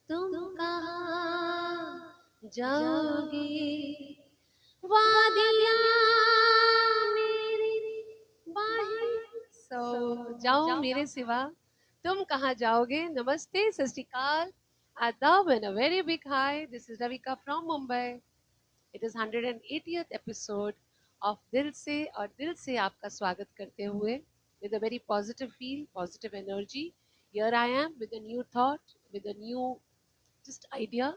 तुम कहाँ जाओगे, वादियाँ मेरी बाहें सो जाओ मेरे सिवा, तुम कहाँ जाओगे. नमस्ते, सत श्री अकाल, आदाब and a very big hi. This is Ravika from Mumbai. It is 180th episode of दिल से और दिल से आपका स्वागत करते हुए with a very positive feel, positive energy. Here I am with a new thought, with a new just idea,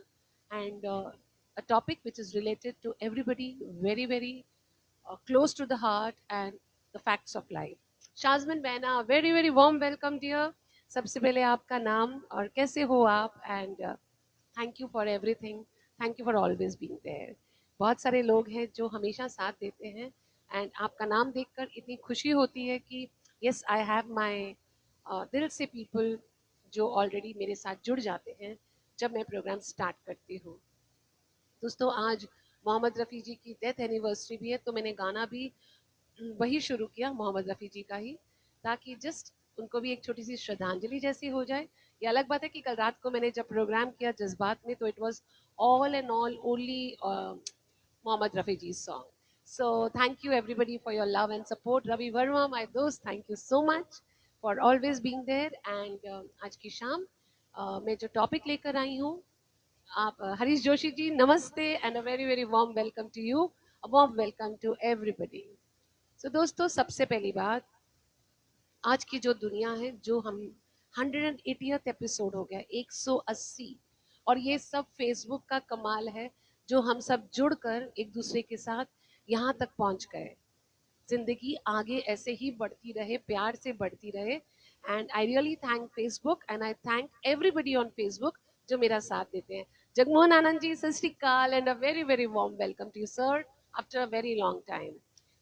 and a topic which is related to everybody, very, very close to the heart, and the facts of life. शाज़मिन बैना, very, very warm welcome dear. सबसे पहले आपका नाम और कैसे हो आप, and thank you for everything. Thank you for always being there. बहुत सारे लोग हैं जो हमेशा साथ देते हैं, एंड आपका नाम देखकर इतनी खुशी होती है कि यस आई हैव माय दिल से पीपल जो ऑलरेडी मेरे साथ जुड़ जाते हैं जब मैं प्रोग्राम स्टार्ट करती हूँ. दोस्तों आज मोहम्मद रफ़ी जी की डेथ एनिवर्सरी भी है, तो मैंने गाना भी वही शुरू किया मोहम्मद रफ़ी जी का ही, ताकि जस्ट उनको भी एक छोटी सी श्रद्धांजलि जैसी हो जाए. ये अलग बात है कि कल रात को मैंने जब प्रोग्राम किया जज्बात में, तो it was all and all only Mohammed Rafi ji song. So thank you everybody for your love and support. Ravi Verma my दोस्त, thank you so much for always being there. And आज की शाम मैं जो टॉपिक लेकर आई हूँ, आप हरीश जोशी जी नमस्ते and a very very warm welcome to you, a warm welcome to everybody. So दोस्तों सबसे पहली बात, आज की जो दुनिया है, जो हम 180th एपिसोड हो गया, 180, और ये सब फेसबुक का कमाल है जो हम सब जुड़कर एक दूसरे के साथ यहाँ तक पहुँच गए. जिंदगी आगे ऐसे ही बढ़ती रहे, प्यार से बढ़ती रहे. And I really thank Facebook and I thank everybody on Facebook जो मेरा साथ देते हैं. जगमोहन आनंद जी सत श्री अकाल and a very very warm welcome to you sir after a very long time.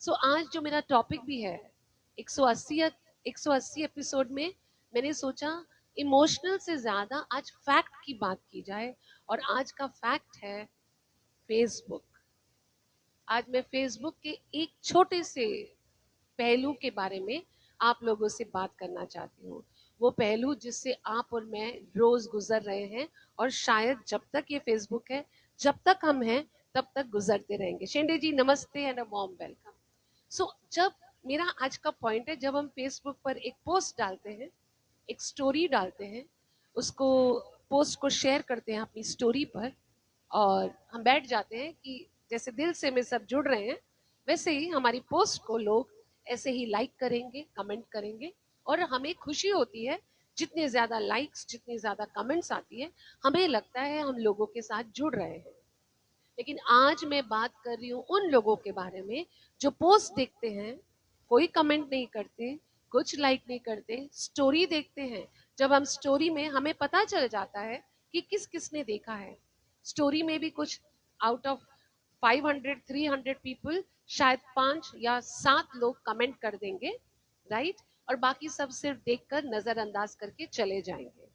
So आज जो मेरा टॉपिक भी है 180 180 एपिसोड में, मैंने सोचा इमोशनल से ज्यादा आज फैक्ट की बात की जाए, और आज का फैक्ट है फेसबुक. आज मैं फेसबुक के एक छोटे से पहलू के बारे में आप लोगों से बात करना चाहती हूँ. वो पहलू जिससे आप और मैं रोज गुजर रहे हैं, और शायद जब तक ये फेसबुक है, जब तक हम हैं, तब तक गुजरते रहेंगे. शेंडे जी नमस्ते एंड अ वार्म वेलकम. सो जब मेरा आज का पॉइंट है, जब हम फेसबुक पर एक पोस्ट डालते हैं, एक स्टोरी डालते हैं, उसको पोस्ट को शेयर करते हैं अपनी स्टोरी पर, और हम बैठ जाते हैं कि जैसे दिल से में सब जुड़ रहे हैं, वैसे ही हमारी पोस्ट को लोग ऐसे ही लाइक करेंगे, कमेंट करेंगे, और हमें खुशी होती है. जितने ज्यादा लाइक्स, जितनी ज्यादा कमेंट्स आती है, हमें लगता है हम लोगों के साथ जुड़ रहे हैं. लेकिन आज मैं बात कर रही हूँ उन लोगों के बारे में जो पोस्ट देखते हैं, कोई कमेंट नहीं करते, कुछ लाइक नहीं करते, स्टोरी देखते हैं. जब हम स्टोरी में, हमें पता चल जाता है कि किस किसने देखा है. स्टोरी में भी कुछ आउट ऑफ 500 300 पीपल, शायद 5 या 7 लोग कमेंट कर देंगे, राइट, और बाकी सब सिर्फ देखकर नजरअंदाज करके चले जाएंगे.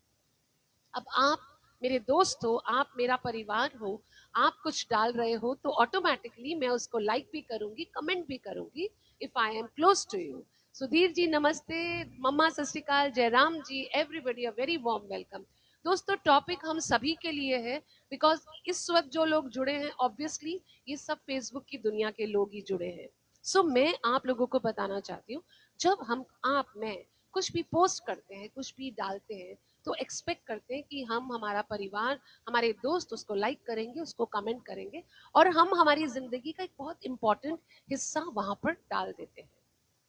अब आप मेरे दोस्त हो, आप मेरा परिवार हो, आप कुछ डाल रहे हो तो ऑटोमेटिकली मैं उसको लाइक भी करूंगी, कमेंट भी करूंगी, if I am close to you. Sudhir ji नमस्ते, मम्मा सत श्री अकाल, Jairam ji, everybody a very warm welcome. दोस्तों टॉपिक हम सभी के लिए है, बिकॉज इस वक्त जो लोग जुड़े हैं, ऑब्वियसली ये सब फेसबुक की दुनिया के लोग ही जुड़े हैं. सो मैं आप लोगों को बताना चाहती हूँ, जब हम, आप, मैं कुछ भी पोस्ट करते हैं, कुछ भी डालते हैं, तो एक्सपेक्ट करते हैं कि हम, हमारा परिवार, हमारे दोस्त उसको लाइक करेंगे, उसको कमेंट करेंगे, और हम हमारी जिंदगी का एक बहुत इंपॉर्टेंट हिस्सा वहां पर डाल देते हैं.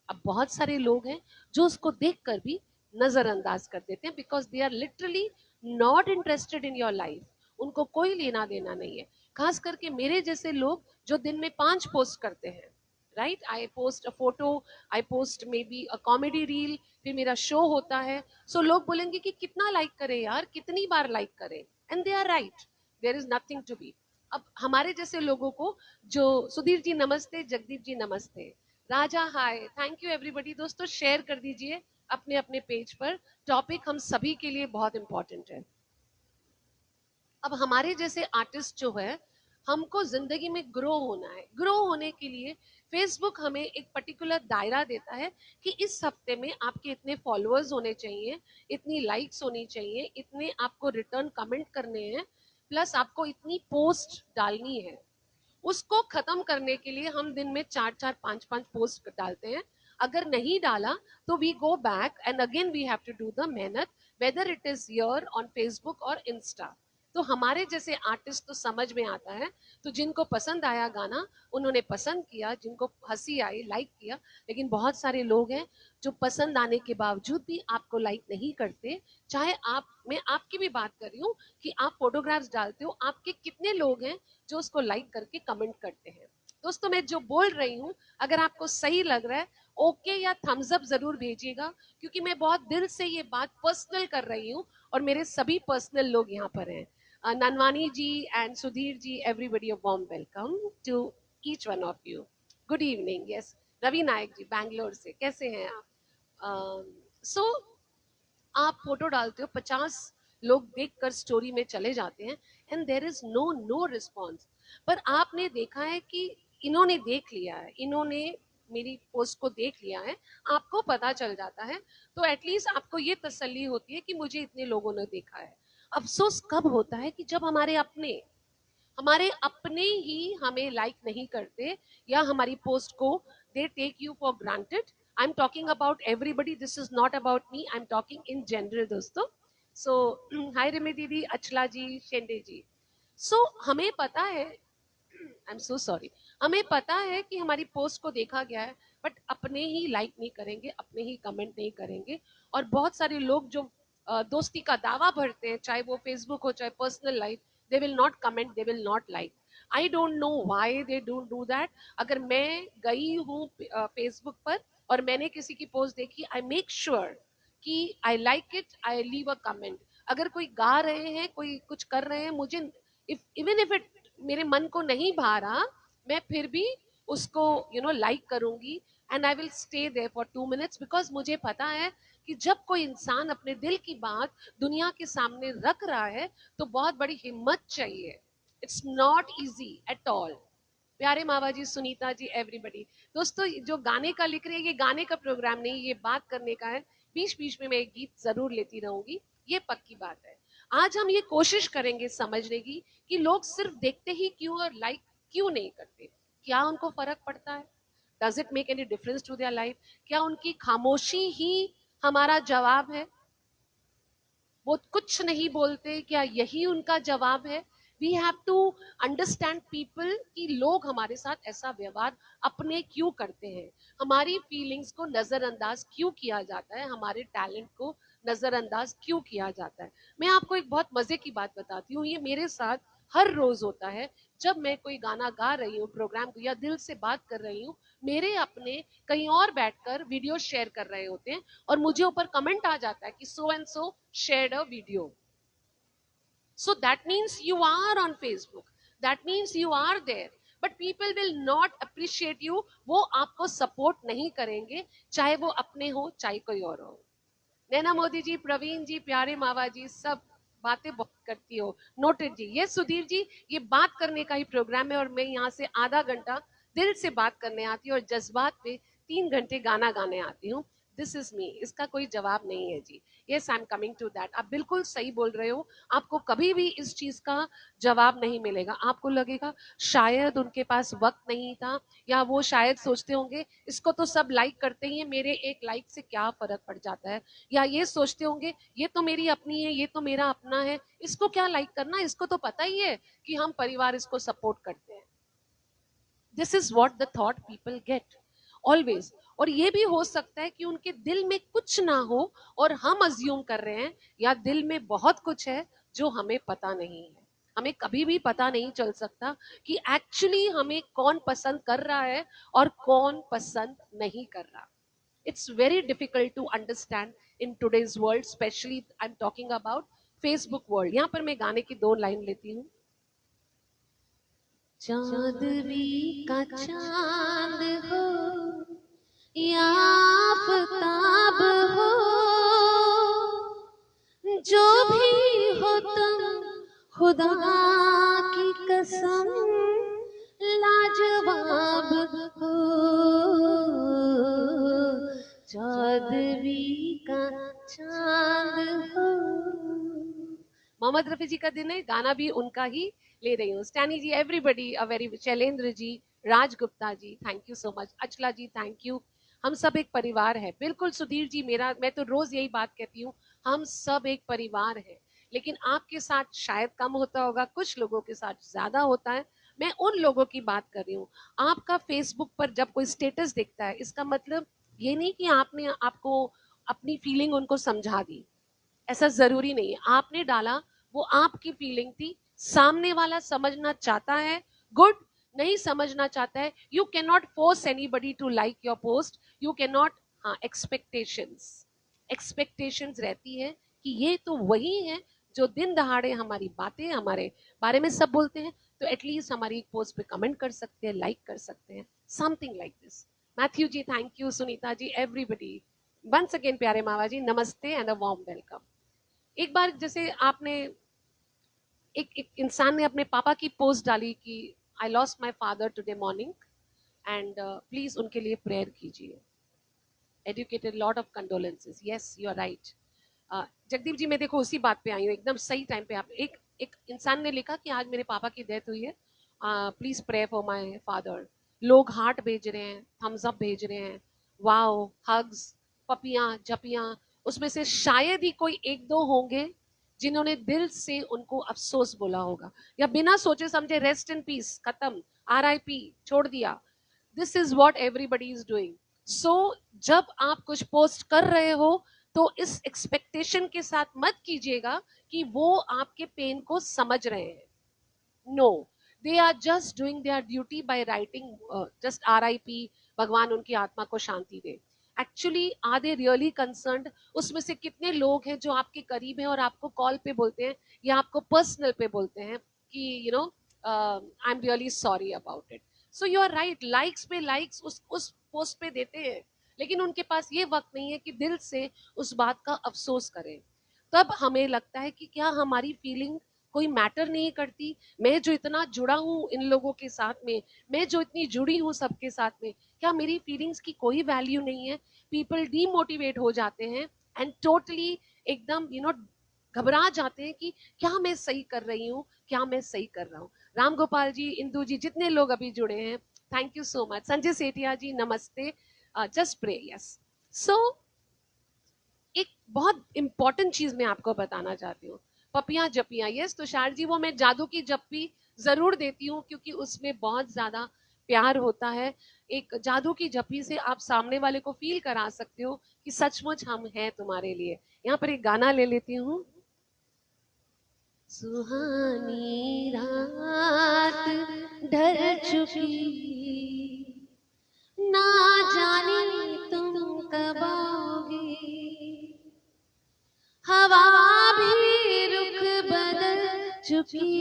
अब बहुत सारे लोग हैं जो उसको देखकर भी नजरअंदाज कर देते हैं, because they are literally not interested in your life. उनको कोई लेना देना नहीं है. खास करके मेरे जैसे लोग जो दिन में 5 पोस्ट करते हैं, right, I post a photo, I post may be a comedy reel, फिर मेरा शो होता है. सो लोग बोलेंगे कि कितना लाइक करें यार, कितनी बार लाइक करें, and they are right, there is nothing to be. अब हमारे जैसे लोगों को, जो सुधीर जी नमस्ते, जगदीप जी नमस्ते, राजा हाय, थैंक यू एवरीबॉडी. दोस्तों शेयर कर दीजिए अपने अपने पेज पर, टॉपिक हम सभी के लिए बहुत इंपॉर्टेंट है. अब हमारे जैसे आर्टिस्ट जो है, हमको जिंदगी में ग्रो होना है। ग्रो होने के लिए फेसबुक हमें एक पर्टिकुलर दायरा देता है कि इस हफ्ते में आपके इतने फॉलोअर्स होने चाहिए, इतनी लाइक्स होनी चाहिए, इतने आपको रिटर्न कमेंट करने हैं, प्लस आपको इतनी पोस्ट डालनी है। उसको खत्म करने के लिए हम दिन में 4-4 5-5 पोस्ट डालते हैं। अगर नहीं डाला तो we go back and again we have to do the मेहनत, whether it is here on Facebook और इंस्टा। तो हमारे जैसे आर्टिस्ट तो समझ में आता है, तो जिनको पसंद आया गाना उन्होंने पसंद किया, जिनको हंसी आई लाइक किया। लेकिन बहुत सारे लोग हैं जो पसंद आने के बावजूद भी आपको लाइक नहीं करते। चाहे आप, मैं आपकी भी बात कर रही हूँ कि आप फोटोग्राफ्स डालते हो, आपके कितने लोग हैं जो उसको लाइक करके कमेंट करते हैं। दोस्तों मैं जो बोल रही हूँ अगर आपको सही लग रहा है ओके या थम्स अप जरूर भेजिएगा, क्योंकि मैं बहुत दिल से ये बात पर्सनल कर रही हूँ और मेरे सभी पर्सनल लोग यहाँ पर हैं। Nanwani ji and Sudhir ji, everybody a warm welcome to each one of you. Good evening. Yes, Ravi Nayak ji Bangalore से, कैसे हैं आप? सो आप फोटो डालते हो, 50 लोग देखकर स्टोरी में चले जाते हैं and there is no response. पर आपने देखा है कि इन्होंने देख लिया है, इन्होंने मेरी पोस्ट को देख लिया है, आपको पता चल जाता है, तो एटलीस्ट आपको ये तसल्ली होती है कि मुझे इतने लोगों ने देखा है। अफसोस कब होता है कि जब हमारे अपने ही हमें लाइक नहीं करते या हमारी पोस्ट को they take you for granted. I am talking about everybody, this is not about me, I am talking in general दोस्तों। सो हाय रिमी दीदी, अचला जी, शेंडे जी। सो हमें पता है, आई एम सो सॉरी, हमें पता है कि हमारी पोस्ट को देखा गया है, बट अपने ही लाइक नहीं करेंगे, अपने ही कमेंट नहीं करेंगे। और बहुत सारे लोग जो दोस्ती का दावा भरते हैं, चाहे वो फेसबुक हो चाहे personal life, they will not comment, they will not like. I don't know why they don't do that. अगर मैं गई हूँ फेसबुक पर और मैंने किसी की पोस्ट देखी, आई मेक श्योर कि I like it, I leave a comment. अगर कोई गा रहे हैं, कोई कुछ कर रहे हैं, मुझे इफ इवन इफ इट मेरे मन को नहीं भा रहा, मैं फिर भी उसको लाइक करूंगी and I will stay there for 2 minutes, because मुझे पता है कि जब कोई इंसान अपने दिल की बात दुनिया के सामने रख रहा है तो बहुत बड़ी हिम्मत चाहिए। It's not easy at all. प्यारे मावा जी, सुनीता जी, एवरीबडी। दोस्तों जो गाने का लिख रहे हैं, ये गाने का प्रोग्राम नहीं, ये बात करने का है। बीच बीच में मैं एक गीत जरूर लेती रहूंगी, ये पक्की बात है। आज हम ये कोशिश करेंगे समझने की कि लोग सिर्फ देखते ही क्यों और लाइक क्यों नहीं करते। क्या उनको फर्क पड़ता है? Does it make any difference to their life? क्या उनकी खामोशी ही हमारा जवाब है? वो कुछ नहीं बोलते, क्या यही उनका जवाब है? We have to understand people कि लोग हमारे साथ ऐसा व्यवहार अपने क्यों करते हैं, हमारी फीलिंग्स को नजरअंदाज क्यों किया जाता है, हमारे टैलेंट को नजरअंदाज क्यों किया जाता है। मैं आपको एक बहुत मजे की बात बताती हूँ, ये मेरे साथ हर रोज होता है। जब मैं कोई गाना गा रही हूँ, प्रोग्राम या दिल से बात कर रही हूँ, मेरे अपने कहीं और बैठकर वीडियो शेयर कर रहे होते हैं और मुझे ऊपर कमेंट आ जाता है कि so and so shared a video. So that means you are on Facebook, that means you are there, but people will not appreciate you, वो आपको सपोर्ट नहीं करेंगे, चाहे वो अपने हो चाहे कोई और हो। नैना मोदी जी, प्रवीण जी, प्यारे मावा जी, सब बातें बहुत करती हो। नोटेड जी। ये सुधीर जी, ये बात करने का ही प्रोग्राम है और मैं यहाँ से आधा घंटा दिल से बात करने आती हूँ और जज्बात पे 3 घंटे गाना गाने आती हूँ। दिस इज मी, इसका कोई जवाब नहीं है जी। Yes, I am coming to that. आप बिल्कुल सही बोल रहे हो, आपको कभी भी इस चीज का जवाब नहीं मिलेगा। आपको लगेगा शायद उनके पास वक्त नहीं था, या वो शायद सोचते होंगे इसको तो सब लाइक करते ही हैं, मेरे एक लाइक से क्या फर्क पड़ जाता है, या ये सोचते होंगे ये तो मेरी अपनी है, ये तो मेरा अपना है, इसको क्या लाइक करना, इसको तो पता ही है कि हम परिवार इसको सपोर्ट करते हैं। This is what the thought people get always. और ये भी हो सकता है कि उनके दिल में कुछ ना हो और हम अज्यूम कर रहे हैं, या दिल में बहुत कुछ है जो हमें पता नहीं है। हमें कभी भी पता नहीं चल सकता कि एक्चुअली हमें कौन पसंद कर रहा है और कौन पसंद नहीं कर रहा। It's very difficult to understand in today's world, especially I'm talking about Facebook world। यहाँ पर मैं गाने की 2 लाइन लेती हूँ। चांदवी का चांद हो या आफताब हो, जो भी हो तुम खुदा की कसम लाजवाब हो, चौदहवीं का चांद हो। मोहम्मद रफी जी का दिन है, गाना भी उनका ही ले रही हूँ। Stany ji, everybody a very, Shailendra ji, Raj Gupta ji, thank you so much. Achala ji, thank you. हम सब एक परिवार है, बिल्कुल सुधीर जी, मैं तो रोज यही बात कहती हूँ, हम सब एक परिवार है। लेकिन आपके साथ शायद कम होता होगा, कुछ लोगों के साथ ज्यादा होता है। मैं उन लोगों की बात कर रही हूँ। आपका फेसबुक पर जब कोई स्टेटस देखता है, इसका मतलब ये नहीं कि आपने आपको अपनी फीलिंग उनको समझा दी, ऐसा जरूरी नहीं है। आपने डाला, वो आपकी फीलिंग थी, सामने वाला समझना चाहता है, गुड, नहीं समझना चाहता है, you can not force anybody to like your post, you can not. हाँ, एक्सपेक्टेशंस, एक्सपेक्टेशंस रहती है कि ये तो वही है जो दिन दहाड़े हमारी बातें, हमारे बारे में सब बोलते हैं, तो एटलीस्ट हमारी पोस्ट पे कमेंट कर सकते हैं, लाइक कर सकते हैं, something like this. Matthew ji, thank you. Sunita ji, everybody, once again प्यारे मावा जी, नमस्ते एंड अ वार्म वेलकम। एक बार जैसे आपने, एक इंसान ने अपने पापा की पोस्ट डाली कि I lost my father today morning and please उनके लिए प्रेयर कीजिए, educated, lot of condolences. Yes, you are right. Jagdeep ji, मैं देखो उसी बात पे आई हूँ, एकदम सही टाइम पे। आप, एक एक इंसान ने लिखा कि आज मेरे पापा की डेथ हुई है, please pray for my father. लोग हार्ट भेज रहे हैं, थम्स अप भेज रहे हैं, वाओ, हग्स, पपियां, जपियां। उसमें से शायद ही कोई एक दो होंगे जिन्होंने दिल से उनको अफसोस बोला होगा, या बिना सोचे समझे रेस्ट इन पीस, खत्म, RIP, छोड़ दिया। This is what everybody is doing. So जब आप कुछ पोस्ट कर रहे हो, तो इस एक्सपेक्टेशन के साथ मत कीजिएगा कि वो आपके पेन को समझ रहे हैं। No, they are just doing their duty by writing just RIP, भगवान उनकी आत्मा को शांति दे। Actually are they really concerned? उसमें से कितने लोग हैं जो आपके करीब हैं और आपको कॉल पे बोलते हैं या आपको पर्सनल पे बोलते हैं कि you know, I am really sorry about it. So you are right, likes पे लाइक्स उस पोस्ट पे देते हैं, लेकिन उनके पास ये वक्त नहीं है कि दिल से उस बात का अफसोस करें। तब हमें लगता है कि क्या हमारी फीलिंग कोई मैटर नहीं करती? मैं जो इतना जुड़ा हूँ इन लोगों के साथ में, मैं जो इतनी जुड़ी हूँ सबके साथ में, क्या मेरी फीलिंग्स की कोई वैल्यू नहीं है? पीपल डीमोटिवेट हो जाते हैं एंड टोटली एकदम घबरा जाते हैं कि क्या मैं सही कर रही हूँ, क्या मैं सही कर रहा हूँ। राम गोपाल जी, इंदू जी, जितने लोग अभी जुड़े हैं, thank you so much. Sanjay Sethia ji, नमस्ते। Just pray, yes. सो एक बहुत इंपॉर्टेंट चीज मैं आपको बताना चाहती हूँ, पपियां जपियां। यस, तुषार जी, वो मैं जादू की जप्पी जरूर देती हूँ क्योंकि उसमें बहुत ज्यादा प्यार होता है। एक जादू की जप्पी से आप सामने वाले को फील करा सकते हो कि सचमुच हम हैं तुम्हारे लिए। यहाँ पर एक गाना ले लेती हूँ। सुहानी रात ढल चुकी, ना जाने तुम कब आओगे, हवा भी रुख बदल चुकी,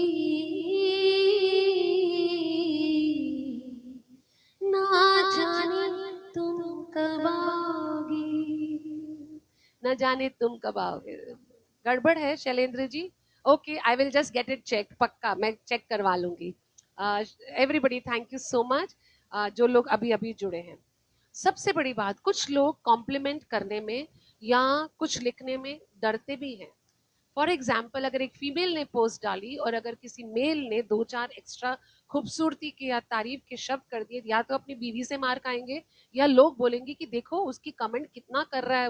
ना जाने तुम कब आओगे, न जाने तुम कब आओगे। गड़बड़ है Shailendra ji? Okay, I will just get it check, पक्का मैं चेक करवा लूंगी। Everybody, thank you so much. जो लोग अभी अभी जुड़े हैं, सबसे बड़ी बात, कुछ लोग कॉम्प्लीमेंट करने में या कुछ लिखने में डरते भी हैं। फॉर एग्जाम्पल, अगर एक फीमेल ने पोस्ट डाली और अगर किसी मेल ने दो चार एक्स्ट्रा खूबसूरती के या तारीफ के शब्द कर दिए, या तो अपनी बीवी से मार खाएंगे या लोग बोलेंगे कि देखो उसकी कमेंट कितना कर रहा है,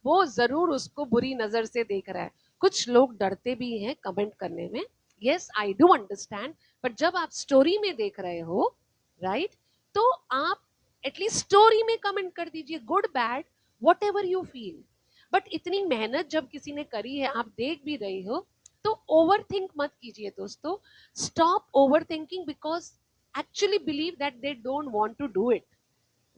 वो जरूर उसको बुरी नजर से देख रहा है। कुछ लोग डरते भी हैं कमेंट करने में, yes I do understand. But जब आप स्टोरी में देख रहे हो, राइट, तो आप एटलीस्ट स्टोरी में कमेंट कर दीजिए, good bad what ever you feel. But इतनी मेहनत जब किसी ने करी है, आप देख भी रही हो, तो ओवर थिंक मत कीजिए दोस्तों। Stop over thinking because actually believe that they don't want to do it.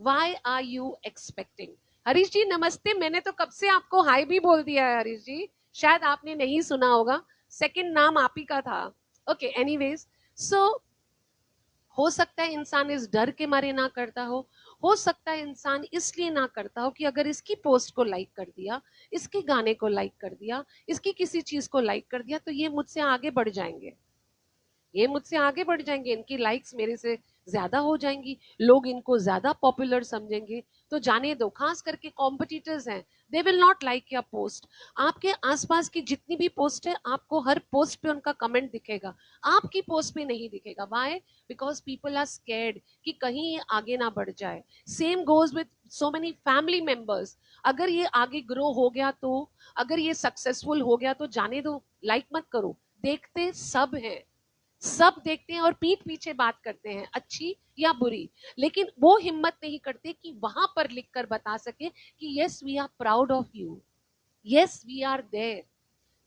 Why are you expecting? Harish ji, नमस्ते। मैंने तो कब से आपको हाई भी बोल दिया है हरीश जी, शायद आपने नहीं सुना होगा, सेकंड नाम आप ही का था। ओके, एनीवेज, सो हो सकता है इंसान इस डर के मारे ना करता हो सकता है इंसान इसलिए ना करता हो कि अगर इसकी पोस्ट को लाइक कर दिया, इसके गाने को लाइक कर दिया, इसकी किसी चीज को लाइक कर दिया, तो ये मुझसे आगे बढ़ जाएंगे, ये मुझसे आगे बढ़ जाएंगे, इनकी लाइक्स मेरे से ज्यादा हो जाएंगी, लोग इनको ज्यादा पॉपुलर समझेंगे, तो जाने दो। खास करके कॉम्पिटिटर्स हैं, दे will not like your post. आपके आसपास की जितनी भी पोस्ट है, आपको हर पोस्ट पे उनका कमेंट दिखेगा, आपकी पोस्ट पे नहीं दिखेगा। Why? Because people are scared कि कहीं ये आगे ना बढ़ जाए। Same goes with so many family members. अगर ये आगे ग्रो हो गया, तो अगर ये सक्सेसफुल हो गया, तो जाने दो, लाइक मत करो। देखते सब हैं, सब देखते हैं और पीठ पीछे बात करते हैं, अच्छी या बुरी, लेकिन वो हिम्मत नहीं करते कि वहां पर लिखकर बता सके कि yes we are proud of you, yes we are there.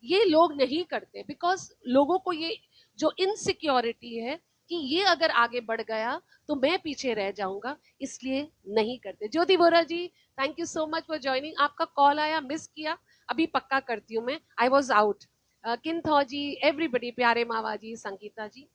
ये लोग नहीं करते बिकॉज लोगों को ये जो इनसिक्योरिटी है कि ये अगर आगे बढ़ गया तो मैं पीछे रह जाऊंगा, इसलिए नहीं करते। Jyoti Bora ji, thank you so much for joining. आपका कॉल आया, मिस किया, अभी पक्का करती हूँ मैं, I was out. Kinthou ji, everybody, प्यारे मावा जी, संगीता जी।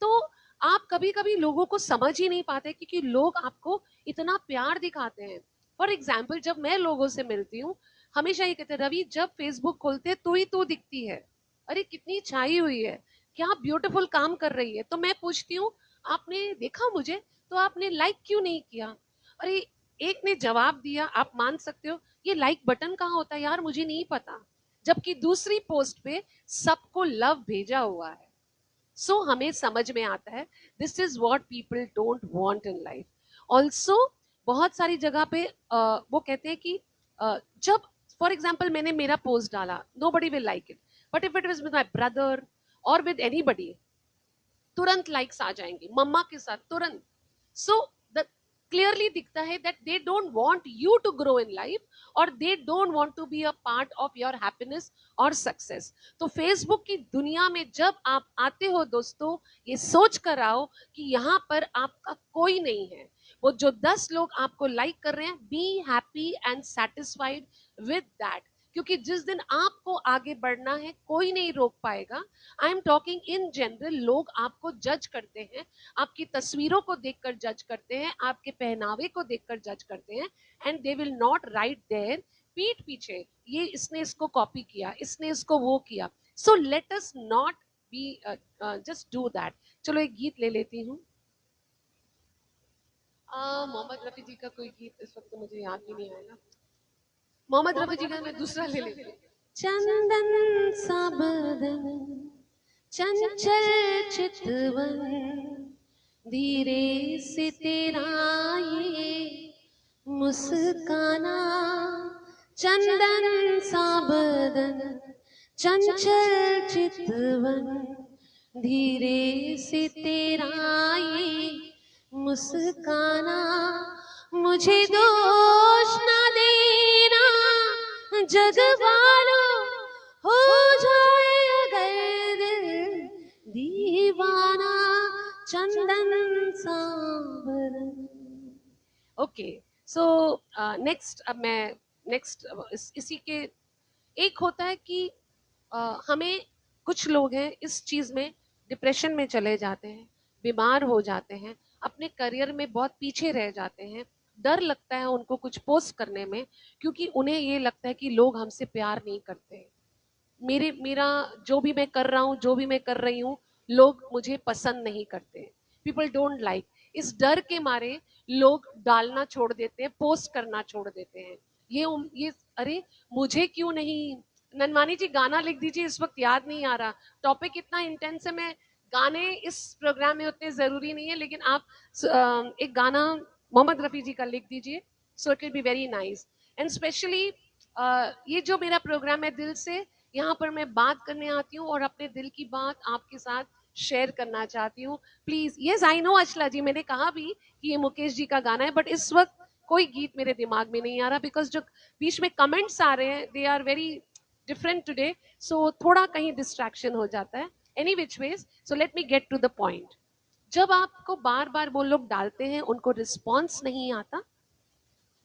तो आप कभी कभी लोगों को समझ ही नहीं पाते क्योंकि लोग आपको इतना प्यार दिखाते हैं। फॉर एग्जाम्पल, जब मैं लोगों से मिलती हूँ, हमेशा ये कहते हैं, रवि जब फेसबुक खोलते तो ही तू दिखती है, अरे कितनी छाई हुई है, क्या ब्यूटीफुल काम कर रही है। तो मैं पूछती हूँ, आपने देखा मुझे, तो आपने लाइक क्यों नहीं किया? अरे एक ने जवाब दिया, आप मान सकते हो, ये लाइक बटन कहाँ होता है यार, मुझे नहीं पता। जबकि दूसरी पोस्ट पे सबको लव भेजा हुआ है। सो हमें समझ में आता है, this is what people don't want in life. Also बहुत सारी जगह पे वो कहते हैं कि जब फॉर एग्जाम्पल मैंने मेरा पोस्ट डाला, nobody will like it, but if it was with my brother और विद एनी बडी, तुरंत लाइक्स आ जाएंगे, मम्मा के साथ तुरंत। सो द क्लियरली दिखता है that they don't want you to grow in life, और they don't want to be a part of your happiness और सक्सेस। तो फेसबुक की दुनिया में जब आप आते हो दोस्तों, ये सोच कर आओ कि यहाँ पर आपका कोई नहीं है। वो जो 10 लोग आपको लाइक कर रहे हैं, be happy and satisfied with that, क्योंकि जिस दिन आपको आगे बढ़ना है कोई नहीं रोक पाएगा। आई एम टॉकिंग इन जनरल, लोग आपको जज करते हैं, आपकी तस्वीरों को देखकर जज करते हैं, आपके पहनावे को देखकर जज करते हैं, and they will not write their पीठ पीछे ये इसने इसको कॉपी किया, इसने इसको वो किया। So let us not be just do that. चलो एक गीत ले लेती हूँ। मोहम्मद रफी जी का कोई गीत इस वक्त मुझे याद भी नहीं आएगा। मोहम्मद रफी जी का मैं दूसरा ले लेती हूँ। चंदन सा बदन, चंचल चितवन, धीरे से तेरा ये मुस्काना। चंदन सा बदन, चंचल चितवन, धीरे से तेरा ये मुस्काना। मुझे दोष ना देना, जग वालों, हो जाए अगर दिल दीवाना, चंदन सा बदन। ओके, सो नेक्स्ट, अब मैं नेक्स्ट इसी के एक होता है कि हमें कुछ लोग हैं इस चीज में डिप्रेशन में चले जाते हैं, बीमार हो जाते हैं, अपने करियर में बहुत पीछे रह जाते हैं, डर लगता है उनको कुछ पोस्ट करने में, क्योंकि उन्हें ये लगता है कि लोग हमसे प्यार नहीं करते, मेरा जो भी मैं कर रहा हूँ, जो भी मैं कर रही हूँ, लोग मुझे पसंद नहीं करते, पीपल डोंट लाइक। इस डर के मारे लोग डालना छोड़ देते हैं, पोस्ट करना छोड़ देते हैं। ये अरे मुझे क्यों नहीं, ननवानी जी गाना लिख दीजिए, इस वक्त याद नहीं आ रहा, टॉपिक इतना इंटेंस है, मैं गाने इस प्रोग्राम में उतने जरूरी नहीं है, लेकिन आप एक गाना मोहम्मद रफी जी का लिख दीजिए, so it will be very nice. And specially ये जो मेरा प्रोग्राम है दिल से, यहाँ पर मैं बात करने आती हूँ और अपने दिल की बात आपके साथ शेयर करना चाहती हूँ। प्लीज, यस आई नो अचला जी, मैंने कहा भी कि ये मुकेश जी का गाना है, बट इस वक्त कोई गीत मेरे दिमाग में नहीं आ रहा, बिकॉज जो बीच में कमेंट्स आ रहे हैं, they are very different today, so थोड़ा कहीं डिस्ट्रैक्शन हो जाता है। Any which ways, so let me get to the point. जब आपको बार बार वो लोग डालते हैं, उनको रिस्पॉन्स नहीं आता,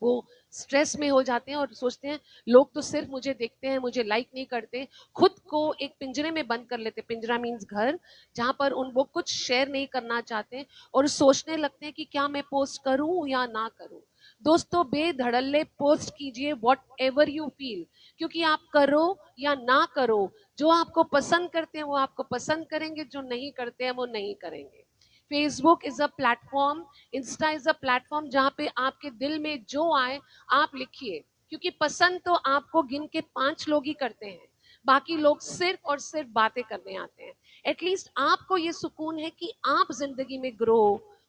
वो स्ट्रेस में हो जाते हैं और सोचते हैं लोग तो सिर्फ मुझे देखते हैं, मुझे लाइक नहीं करते, खुद को एक पिंजरे में बंद कर लेते, पिंजरा मीन्स घर, जहां पर वो कुछ शेयर नहीं करना चाहते, और सोचने लगते हैं कि क्या मैं पोस्ट करूं या ना करूं। दोस्तों, बेधड़ल्ले पोस्ट कीजिए व्हाट एवर यू फील, क्योंकि आप करो या ना करो, जो आपको पसंद करते हैं वो आपको पसंद करेंगे, जो नहीं करते हैं वो नहीं करेंगे। Facebook is a platform, Insta is a platform जहाँ पे आपके दिल में जो आए आप लिखिए, क्योंकि पसंद तो आपको गिन के 5 लोग ही करते हैं, बाकी लोग सिर्फ और सिर्फ बातें करने आते हैं। एटलीस्ट आपको ये सुकून है कि आप जिंदगी में ग्रो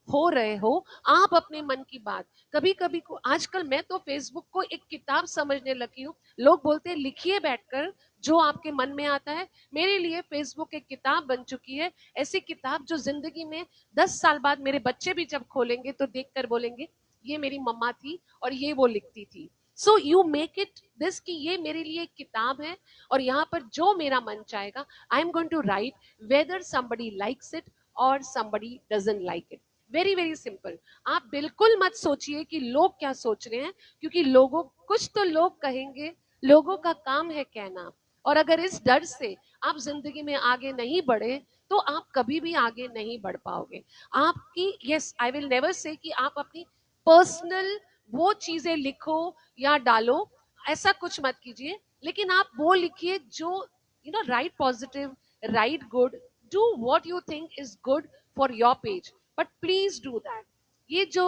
हो रहे हो, आप अपने मन की बात कभी कभी को, आजकल मैं तो फेसबुक को एक किताब समझने लगी हूँ। लोग बोलते हैं लिखिए बैठकर जो आपके मन में आता है, मेरे लिए फेसबुक एक किताब बन चुकी है, ऐसी किताब जो जिंदगी में 10 साल बाद मेरे बच्चे भी जब खोलेंगे तो देखकर बोलेंगे ये मेरी मम्मा थी और ये वो लिखती थी। So you make it this कि ये मेरे लिए एक किताब है, और यहाँ पर जो मेरा मन चाहेगा I am going to write, whether somebody likes it और somebody doesn't like it। Very very simple. आप बिल्कुल मत सोचिए कि लोग क्या सोच रहे हैं, क्योंकि लोगों, कुछ तो लोग कहेंगे, लोगों का काम है कहना। और अगर इस डर से आप जिंदगी में आगे नहीं बढ़े तो आप कभी भी आगे नहीं बढ़ पाओगे। आपकी, yes I will never say कि आप अपनी पर्सनल वो चीजें लिखो या डालो, ऐसा कुछ मत कीजिए, लेकिन आप वो लिखिए जो right positive, right good, do what you think is good for your page, but please do that. ये जो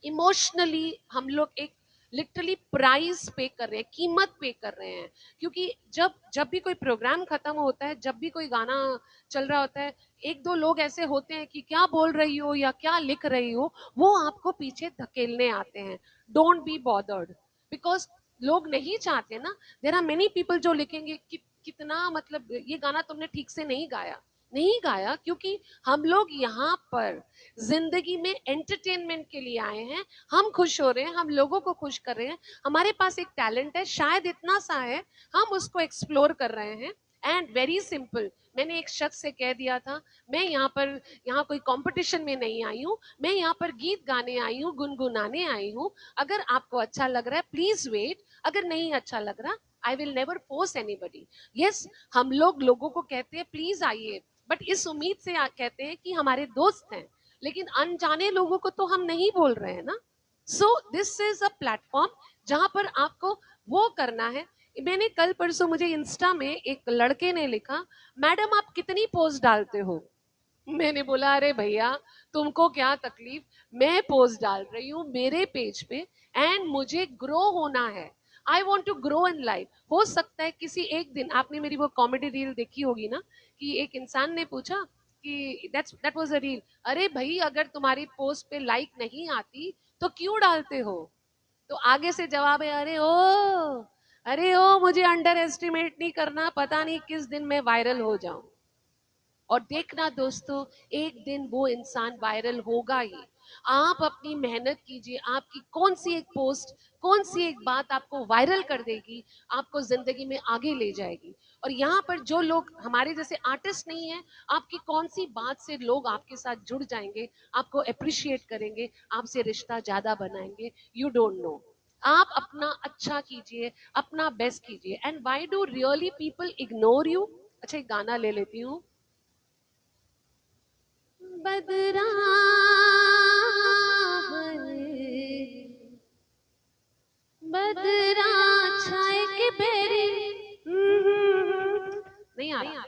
इमोशनली हम लोग एक लिटरली प्राइस पे कर रहे हैं, कीमत पे कर रहे हैं, क्योंकि जब जब भी कोई प्रोग्राम खत्म होता है, जब भी कोई गाना चल रहा होता है, एक दो लोग ऐसे होते हैं कि क्या बोल रही हो या क्या लिख रही हो, वो आपको पीछे धकेलने आते हैं। डोंट बी बॉदर्ड, बिकॉज लोग नहीं चाहते ना। देर आर मेनी पीपल जो लिखेंगे कि कितना, मतलब ये गाना तुमने ठीक से नहीं गाया, नहीं गाया, क्योंकि हम लोग यहाँ पर जिंदगी में एंटरटेनमेंट के लिए आए हैं। हम खुश हो रहे हैं, हम लोगों को खुश कर रहे हैं, हमारे पास एक टैलेंट है, शायद इतना सा है, हम उसको एक्सप्लोर कर रहे हैं। एंड वेरी सिंपल, मैंने एक शख्स से कह दिया था, मैं यहाँ कोई कंपटीशन में नहीं आई हूँ, मैं यहाँ पर गीत गाने आई हूँ, गुनगुनाने आई हूँ। अगर आपको अच्छा लग रहा है प्लीज वेट, अगर नहीं अच्छा लग रहा I will never force anybody. Yes, हम लोग लोगों को कहते हैं प्लीज आइए, बट इस उम्मीद से कहते हैं कि हमारे दोस्त हैं, लेकिन अनजाने लोगों को तो हम नहीं बोल रहे हैं ना। So this is a platform जहां पर आपको वो करना है। मैंने कल परसों, मुझे इंस्टा में एक लड़के ने लिखा, मैडम आप कितनी पोस्ट डालते हो? मैंने बोला अरे भैया तुमको क्या तकलीफ, मैं पोस्ट डाल रही हूँ मेरे पेज पे, एंड मुझे ग्रो होना है। I want to grow in life. हो सकता है किसी एक दिन, आपने मेरी वो कॉमेडी रील देखी होगी ना, कि एक इंसान ने पूछा कि दैट वाज अ रील, अरे भाई अगर तुम्हारी पोस्ट पे लाइक नहीं आती तो क्यों डालते हो? तो आगे से जवाब है, अरे ओ मुझे अंडर एस्टिमेट नहीं करना, पता नहीं किस दिन मैं वायरल हो जाऊं। और देखना दोस्तों, एक दिन वो इंसान वायरल होगा ही। आप अपनी मेहनत कीजिए, आपकी कौन सी एक पोस्ट, कौन सी एक बात आपको वायरल कर देगी, आपको जिंदगी में आगे ले जाएगी। और यहाँ पर जो लोग हमारे जैसे आर्टिस्ट नहीं है, आपकी कौन सी बात से लोग आपके साथ जुड़ जाएंगे, आपको अप्रिशिएट करेंगे, आपसे रिश्ता ज्यादा बनाएंगे, यू डोंट नो। आप अपना अच्छा कीजिए, अपना बेस्ट कीजिए। And why do really people ignore you? अच्छा एक गाना ले लेती हूँ। बदरा बदरा छाए के बेरी, नहीं आ रहा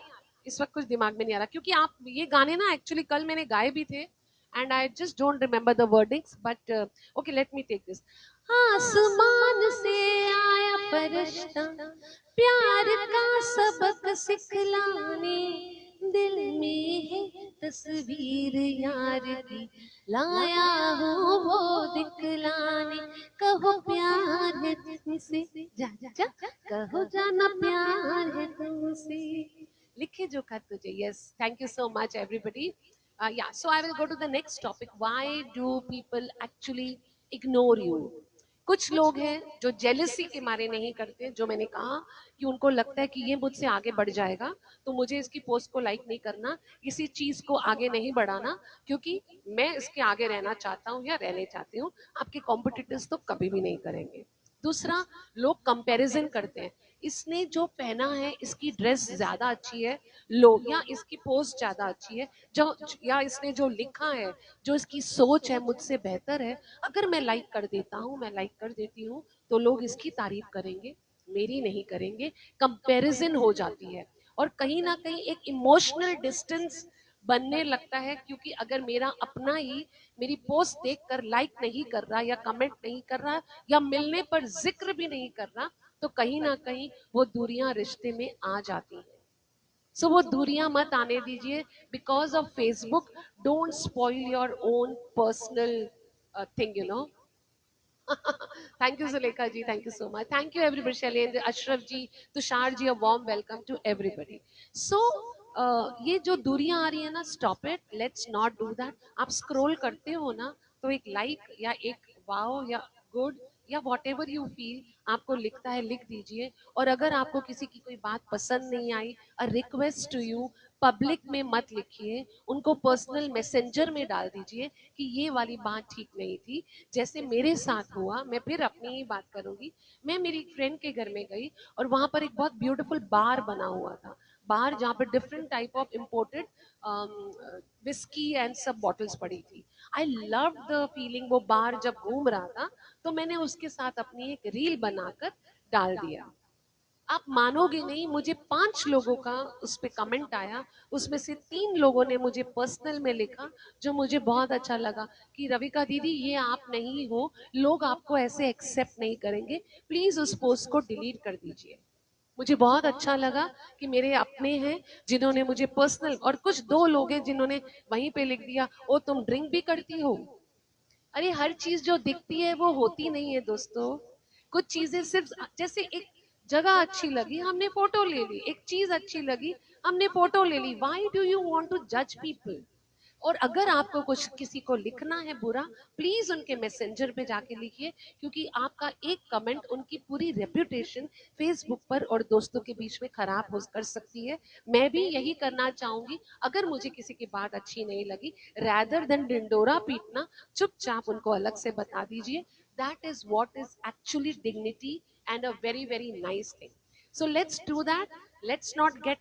इस वक्त, कुछ दिमाग में नहीं आ रहा, क्योंकि आप ये गाने ना एक्चुअली कल मैंने गाए भी थे, and I just don't remember the wordings, but okay let me take this. आसमान से आया फरिश्ता प्यार का सबक सिखलाने, दिल में है तस्वीर यार की, लाया हूँ वो दिखलाने। कहो प्यार है तुमसे, जा जा कहो जाना प्यार है तुमसे, लिखे जो खत तुझे। Yes, thank you so much everybody. Yeah, so I will go to the next topic. Why do people actually ignore you? कुछ लोग हैं जो जेलसी के मारे नहीं करते, जो मैंने कहा कि उनको लगता है कि ये मुझसे आगे बढ़ जाएगा तो मुझे इसकी पोस्ट को लाइक नहीं करना, इसी चीज को आगे नहीं बढ़ाना, क्योंकि मैं इसके आगे रहना चाहता हूँ या रहने चाहती हूँ, आपके कॉम्पिटिटर्स तो कभी भी नहीं करेंगे। दूसरा, लोग कंपैरिजन करते हैं, इसने जो पहना है इसकी ड्रेस ज्यादा अच्छी है, लोग, या इसकी पोस्ट ज्यादा अच्छी है, जो, या इसने जो लिखा है, जो इसकी सोच है मुझसे बेहतर है, अगर मैं लाइक कर देता हूँ, मैं लाइक कर देती हूँ तो लोग इसकी तारीफ करेंगे। मेरी नहीं करेंगे, कंपैरिजन हो जाती है और कहीं ना कहीं एक इमोशनल डिस्टेंस बनने लगता है, क्योंकि अगर मेरा अपना ही मेरी पोस्ट देखकर लाइक नहीं कर रहा या कमेंट नहीं कर रहा या मिलने पर जिक्र भी नहीं कर रहा, तो कहीं ना कहीं वो दूरियां रिश्ते में आ जाती हैं। सो वो दूरियां मत आने दीजिए because of Facebook. Don't spoil your own personal thing, you know. Thank you, Zulekha ji. Thank you so much. Thank you, everybody. Shailendra, Ashraf ji, Tushar ji, a warm welcome to everybody. So, ये जो दूरियां आ रही है ना, stop it, let's not do that. आप scroll करते हो ना, तो एक लाइक या एक वाओ या गुड या वॉट एवर यू फील आपको लिखता है, लिख दीजिए। और अगर आपको किसी की कोई बात पसंद नहीं आई, a request to you, public में मत लिखिए, उनको पर्सनल मैसेंजर में डाल दीजिए कि ये वाली बात ठीक नहीं थी। जैसे मेरे साथ हुआ, मैं फिर अपनी ही बात करूंगी। मैं मेरी फ्रेंड के घर में गई और वहां पर एक बहुत ब्यूटीफुल बार बना हुआ था, बार जहाँ पर different type of imported whisky and सब बॉटल्स पड़ी थी। I love the feeling. वो बार जब घूम रहा था तो मैंने उसके साथ अपनी एक रील बनाकर डाल दिया। आप मानोगे नहीं, मुझे 5 लोगों का उस पे कमेंट आया। उसमें से 3 लोगों ने मुझे पर्सनल में लिखा, जो मुझे बहुत अच्छा लगा, कि रविका दीदी ये आप नहीं हो, लोग आपको ऐसे एक्सेप्ट नहीं करेंगे, प्लीज उस पोस्ट को डिलीट कर दीजिए। मुझे बहुत अच्छा लगा कि मेरे अपने हैं जिन्होंने मुझे पर्सनल, और कुछ 2 लोग हैं जिन्होंने वहीं पे लिख दिया, ओ तुम ड्रिंक भी करती हो। अरे हर चीज जो दिखती है वो होती नहीं है दोस्तों। कुछ चीजें सिर्फ, जैसे एक जगह अच्छी लगी हमने फोटो ले ली, एक चीज अच्छी लगी हमने फोटो ले ली। Why do you want to जज पीपल? और अगर आपको कुछ किसी को लिखना है बुरा, प्लीज उनके मैसेंजर पे जाके लिखिए, क्योंकि आपका एक कमेंट उनकी पूरी रेप्यूटेशन फेसबुक पर और दोस्तों के बीच में खराब हो कर सकती है। मैं भी यही करना चाहूंगी। अगर मुझे किसी की बात अच्छी नहीं लगी, रैदर देन डिंडोरा पीटना, चुपचाप उनको अलग से बता दीजिए। That is what is actually dignity and a very very nice thing. So let's do that. Let's not gate,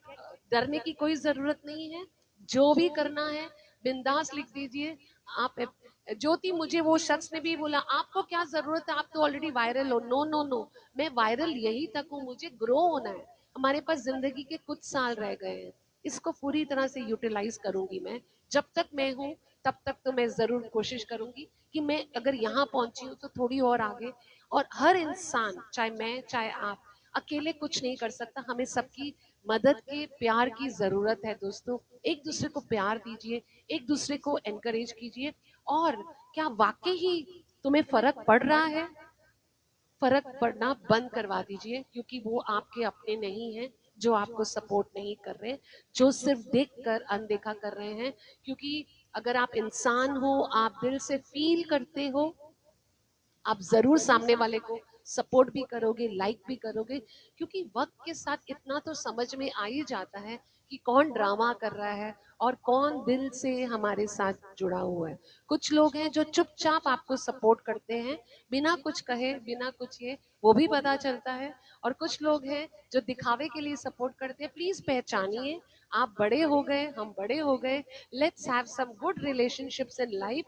डरने की कोई जरूरत नहीं है। जो भी करना है बिंदास लिख दीजिए। आप, ज्योति, मुझे वो शख्स ने भी बोला आपको क्या जरूरत है, आप तो ऑलरेडी वायरल हो। नो नो नो, मैं वायरल यही तक हूँ, मुझे ग्रो होना है। हमारे पास जिंदगी के कुछ साल रह गए हैं, इसको पूरी तरह से यूटिलाइज करूंगी मैं। जब तक मैं हूँ तब तक तो मैं जरूर कोशिश करूंगी कि मैं अगर यहाँ पहुंची हूँ तो थोड़ी और आगे। और हर इंसान, चाहे मैं चाहे आप, अकेले कुछ नहीं कर सकता। हमें सबकी मदद के, प्यार की जरूरत है दोस्तों। एक दूसरे को प्यार दीजिए, एक दूसरे को एनकरेज कीजिए। और क्या वाकई ही तुम्हें फर्क पड़ रहा है? फर्क पड़ना बंद करवा दीजिए, क्योंकि वो आपके अपने नहीं हैं जो आपको सपोर्ट नहीं कर रहे, जो सिर्फ देख कर अनदेखा कर रहे हैं। क्योंकि अगर आप इंसान हो, आप दिल से फील करते हो, आप जरूर सामने वाले को सपोर्ट भी करोगे, लाइक भी करोगे। क्योंकि वक्त के साथ इतना तो समझ में आ ही जाता है कि कौन ड्रामा कर रहा है और कौन दिल से हमारे साथ जुड़ा हुआ है। कुछ लोग हैं जो चुपचाप आपको सपोर्ट करते हैं, बिना कुछ कहे, बिना कुछ ये, वो भी पता चलता है। और कुछ लोग हैं जो दिखावे के लिए सपोर्ट करते हैं। प्लीज पहचानिए, आप बड़े हो गए, हम बड़े हो गए। Let's have some good relationships in life.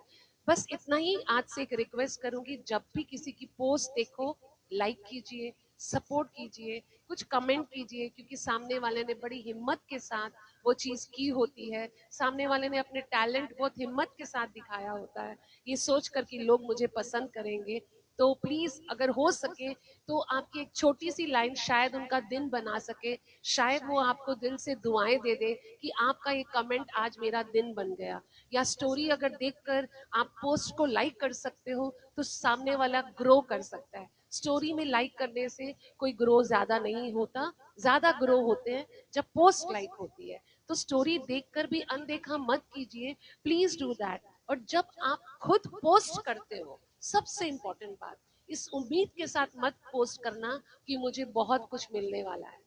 बस इतना ही आज से एक रिक्वेस्ट करूंगी, जब भी किसी की पोस्ट देखो, लाइक कीजिए, सपोर्ट कीजिए, कुछ कमेंट कीजिए, क्योंकि सामने वाले ने बड़ी हिम्मत के साथ वो चीज की होती है। सामने वाले ने अपने टैलेंट बहुत हिम्मत के साथ दिखाया होता है, ये सोच कर कि लोग मुझे पसंद करेंगे। तो प्लीज अगर हो सके तो आपकी एक छोटी सी लाइन शायद उनका दिन बना सके। शायद वो आपको दिल से दुआएं दे दे कि आपका ये कमेंट आज मेरा दिन बन गया। या स्टोरी अगर देखकर आप पोस्ट को लाइक कर सकते हो, तो सामने वाला ग्रो कर सकता है। स्टोरी में लाइक करने से कोई ग्रो ज्यादा नहीं होता, ज्यादा ग्रो होते हैं जब पोस्ट लाइक होती है। तो स्टोरी देखकर भी अनदेखा मत कीजिए, प्लीज डू दैट। और जब आप खुद पोस्ट करते हो, सबसे इंपॉर्टेंट बात, इस उम्मीद के साथ मत पोस्ट करना कि मुझे बहुत कुछ मिलने वाला है।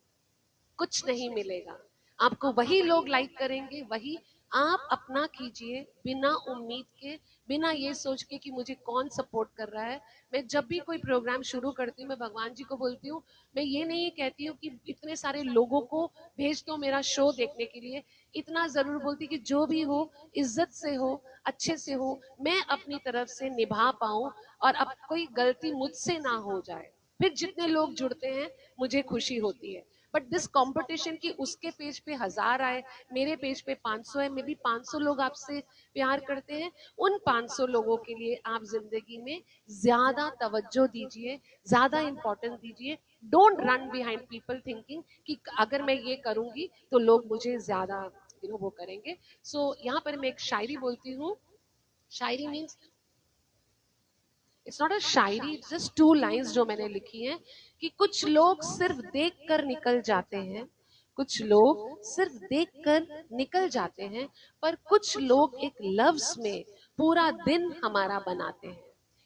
कुछ नहीं मिलेगा। आपको वही लोग लाइक करेंगे, वही। आप अपना कीजिए, बिना उम्मीद के, बिना ये सोच के कि मुझे कौन सपोर्ट कर रहा है। मैं जब भी कोई प्रोग्राम शुरू करती हूँ, मैं भगवान जी को बोलती हूँ, मैं ये नहीं कहती हूँ कि इतने सारे लोगों को भेज दो मेरा शो देखने के लिए। इतना जरूर बोलती कि जो भी हो, इज्जत से हो, अच्छे से हो, मैं अपनी तरफ से निभा पाऊं और अब कोई गलती मुझसे ना हो जाए। फिर जितने लोग जुड़ते हैं मुझे खुशी होती है। बट दिस कंपटीशन की उसके पेज पे 1000 आए, मेरे पेज पे 500 है, मे बी 500 लोग आपसे प्यार करते हैं, उन 500 लोगों के लिए आप जिंदगी में ज्यादा तवज्जो दीजिए, ज्यादा इंपॉर्टेंस दीजिए। Don't run behind people thinking कि अगर मैं ये करूंगी तो लोग मुझे ज्यादा वो करेंगे। सो यहाँ पर मैं एक शायरी बोलती हूँ। Shayari means it's not a shayari, it's just 2 lines जो मैंने लिखी हैं कि कुछ लोग सिर्फ देख कर निकल जाते हैं, कुछ लोग सिर्फ देख कर निकल जाते हैं, पर कुछ लोग एक लफ्ज में पूरा दिन हमारा बनाते हैं।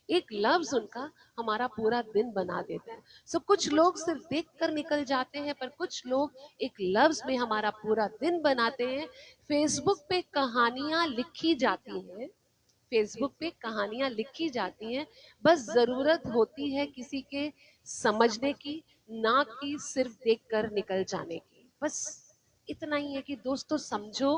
एक लफ्ज उनका हमारा पूरा दिन बना देता है। सो कुछ लोग सिर्फ देख कर निकल जाते हैं, पर कुछ लोग एक लफ्ज में हमारा पूरा दिन बनाते हैं। फेसबुक पे कहानियां लिखी जाती हैं, फेसबुक पे कहानियां लिखी जाती हैं, बस जरूरत होती है किसी के समझने की, ना कि सिर्फ देखकर निकल जाने की। बस इतना ही है कि दोस्तों समझो,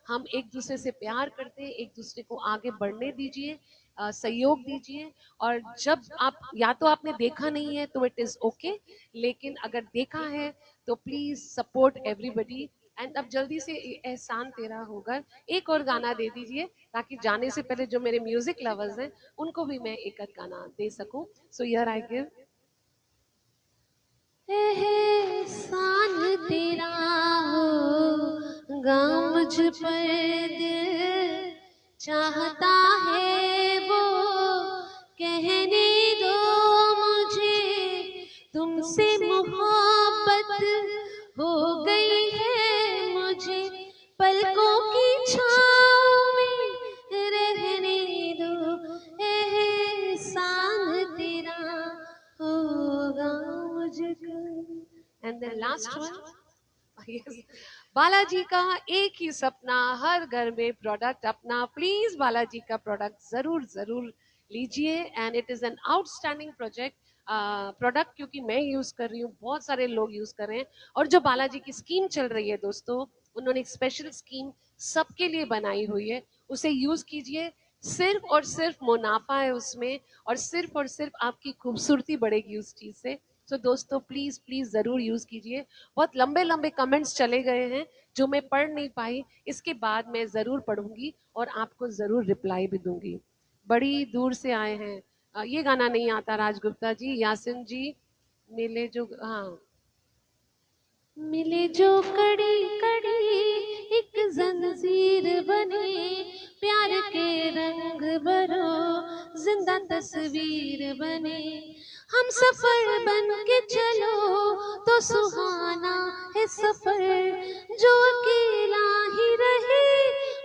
हम एक दूसरे से प्यार करते हैं, एक दूसरे को आगे बढ़ने दीजिए, सहयोग दीजिए। और जब आप, या तो आपने देखा नहीं है तो इट इज ओके, लेकिन अगर देखा है तो प्लीज सपोर्ट एवरीबडी। एंड अब जल्दी से एहसान तेरा होगा एक और गाना दे दीजिए, ताकि जाने से पहले जो मेरे म्यूजिक लवर्स हैं उनको भी मैं एक आध गाना दे सकूं। So here I give. एहसान तेरा होगा मुझ पर, दिल चाहता है वो कहने दो मुझे, तुमसे मोहब्बत हो गई है मुझे, पलकों की छाँव में रहने दो, एहसान तेरा होगा मुझको। And then last one, Balaji का एक ही सपना, हर घर में प्रोडक्ट अपना। प्लीज बालाजी का प्रोडक्ट जरूर जरूर लीजिए। And it is an outstanding project product, क्योंकि मैं यूज कर रही हूँ, बहुत सारे लोग यूज कर रहे हैं। और जो बालाजी की स्कीम चल रही है दोस्तों, उन्होंने एक स्पेशल स्कीम सबके लिए बनाई हुई है, उसे यूज कीजिए। सिर्फ और सिर्फ मुनाफा है उसमें, और सिर्फ आपकी खूबसूरती बढ़ेगी उस चीज से। तो दोस्तों प्लीज प्लीज जरूर यूज कीजिए। बहुत लंबे लंबे कमेंट्स चले गए हैं जो मैं पढ़ नहीं पाई, इसके बाद मैं जरूर पढ़ूंगी और आपको जरूर रिप्लाई भी दूंगी। बड़ी दूर से आए हैं, ये गाना नहीं आता राजगुप्ता जी, यासिन जी। मिले जो, हाँ, मिले जो कड़ी कड़ी एक जंजीर बने, प्यार के रंग भरो जिंदा तस्वीर बने, हम सफर बन के चलो तो सुहाना है सफर, जो अकेला ही रहे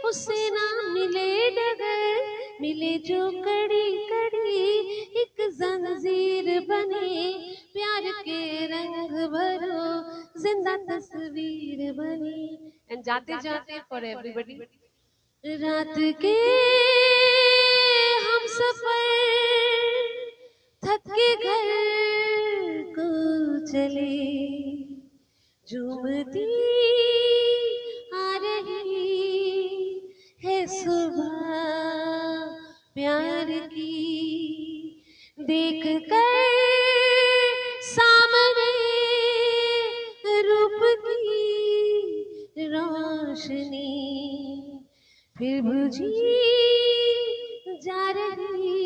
उसे ना मिले डगर, मिले जो कड़ी कड़ी एक जंजीर बने, प्यार के रंग भरो जिंदा तस्वीर बनी। एंड जाते जाते फॉर एवरीबडी, रात के हम सफर थक के घर को चले, झूमती आ रही है सुबह प्यार की, देख कर सामने रूप की रोशनी फिर बुझी जा रही।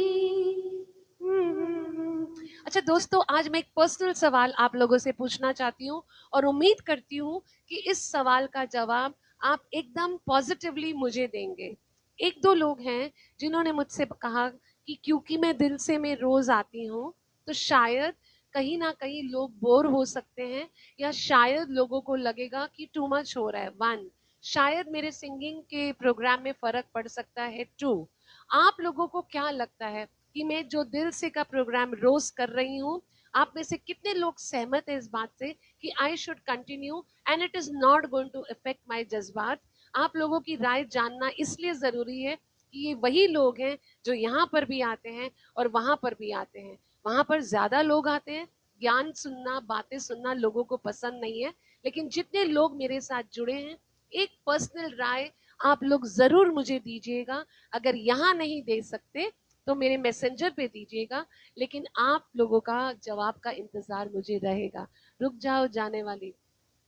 अच्छा दोस्तों, आज मैं एक पर्सनल सवाल आप लोगों से पूछना चाहती हूँ, और उम्मीद करती हूँ कि इस सवाल का जवाब आप एकदम पॉजिटिवली मुझे देंगे। एक दो लोग हैं जिन्होंने मुझसे कहा कि क्योंकि मैं दिल से मैं रोज आती हूँ, तो शायद कहीं ना कहीं लोग बोर हो सकते हैं, या शायद लोगों को लगेगा कि टू मच हो रहा है। वन, शायद मेरे सिंगिंग के प्रोग्राम में फर्क पड़ सकता है। टू, आप लोगों को क्या लगता है कि मैं जो दिल से का प्रोग्राम रोज कर रही हूँ, आप में से कितने लोग सहमत है इस बात से कि I should continue and it is not going to affect my jazbaat. आप लोगों की राय जानना इसलिए जरूरी है कि ये वही लोग हैं जो यहाँ पर भी आते हैं और वहां पर भी आते हैं। वहां पर ज्यादा लोग आते हैं, ज्ञान सुनना, बातें सुनना लोगों को पसंद नहीं है, लेकिन जितने लोग मेरे साथ जुड़े हैं, एक पर्सनल राय आप लोग जरूर मुझे दीजिएगा। अगर यहाँ नहीं दे सकते तो मेरे मैसेंजर पे दीजिएगा, लेकिन आप लोगों का जवाब का इंतजार मुझे रहेगा। रुक जाओ जाने वाली,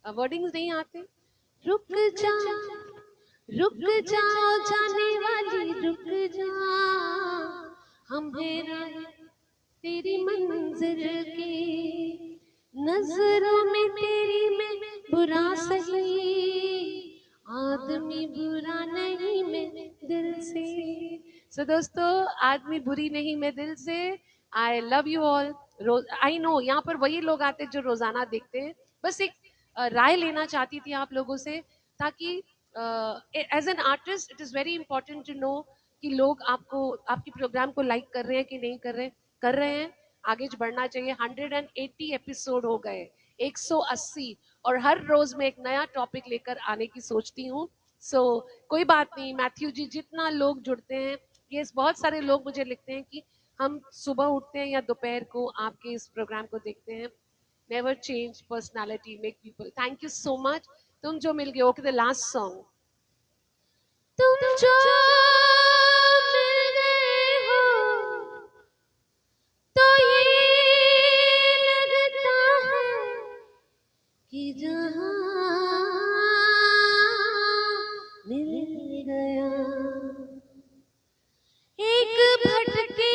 वर्डिंग्स नहीं आते। रुक जाओ, रुक जाओ जाने वाली, रुक जाओ, हम हैं राह तेरी मंजिल की, नजरों में तेरी मैं बुरा सही, आदमी बुरा नहीं मैं दिल से। सो दोस्तों, आदमी बुरी नहीं मैं दिल से। I love you all. I know यहाँ पर वही लोग आते हैं जो रोजाना देखते हैं। बस एक राय लेना चाहती थी आप लोगों से, ताकि as an artist it is very important to know कि लोग आपको, आपके प्रोग्राम को लाइक कर रहे हैं कि नहीं कर रहे हैं। कर रहे हैं, आगे बढ़ना चाहिए। 180 एपिसोड हो गए, 180, और हर रोज मैं एक नया टॉपिक लेकर आने की सोचती हूँ। सो कोई बात नहीं मैथ्यू जी, जितना लोग जुड़ते हैं, ये बहुत सारे लोग मुझे लिखते हैं कि हम सुबह उठते हैं या दोपहर को आपके इस प्रोग्राम को देखते हैं। Never change personality make people. Thank you so much. तुम जो मिल गए। Okay, the last song. तुम जो मिल गए हो तो ये लगता है कि जहां मिल गया, एक भटके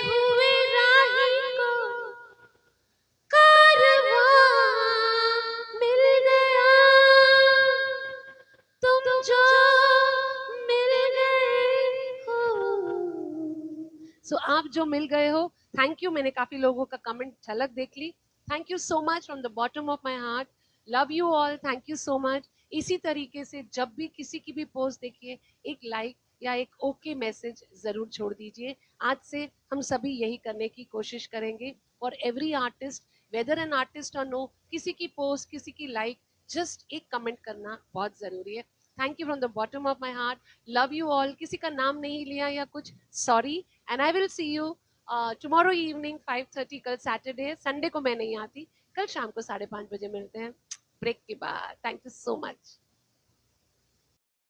हुए राही को कारवां मिल गया। तुम जो मिल गए हो, सो आप जो मिल गए हो, थैंक यू। मैंने काफी लोगों का कमेंट झलक देख ली। Thank you so much from the bottom of my heart. Love you all, thank you so much. इसी तरीके से जब भी किसी की भी पोस्ट देखिए, एक लाइक या एक ओके मैसेज जरूर छोड़ दीजिए। आज से हम सभी यही करने की कोशिश करेंगे। For every artist, whether an artist और नो, किसी की पोस्ट, किसी की लाइक, जस्ट एक कमेंट करना बहुत जरूरी है। Thank you from the bottom of my heart. Love you all. किसी का नाम नहीं लिया या कुछ, sorry. And I will see you tomorrow evening 5:30। कल सैटरडे है, संडे को मैं नहीं आती। कल शाम को 5:30 बजे मिलते हैं ब्रेक के बाद। Thank you so much.